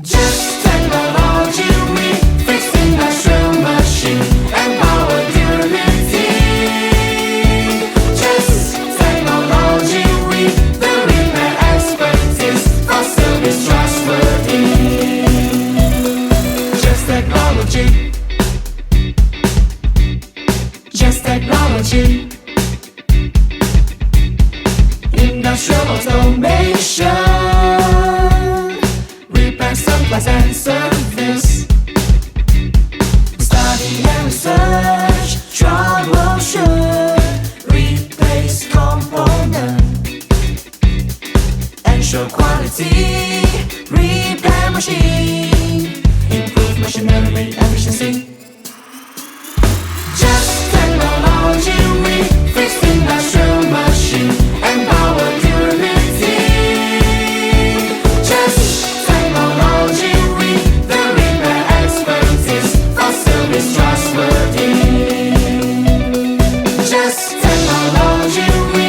Just technology, we fix industrial machine and power durability. Just technology, we the repair expertise for service trustworthy. Just technology. Just technology. Industrial automation. Supplies and service. Study and research, troubleshoot, replace component, ensure quality, repair machine.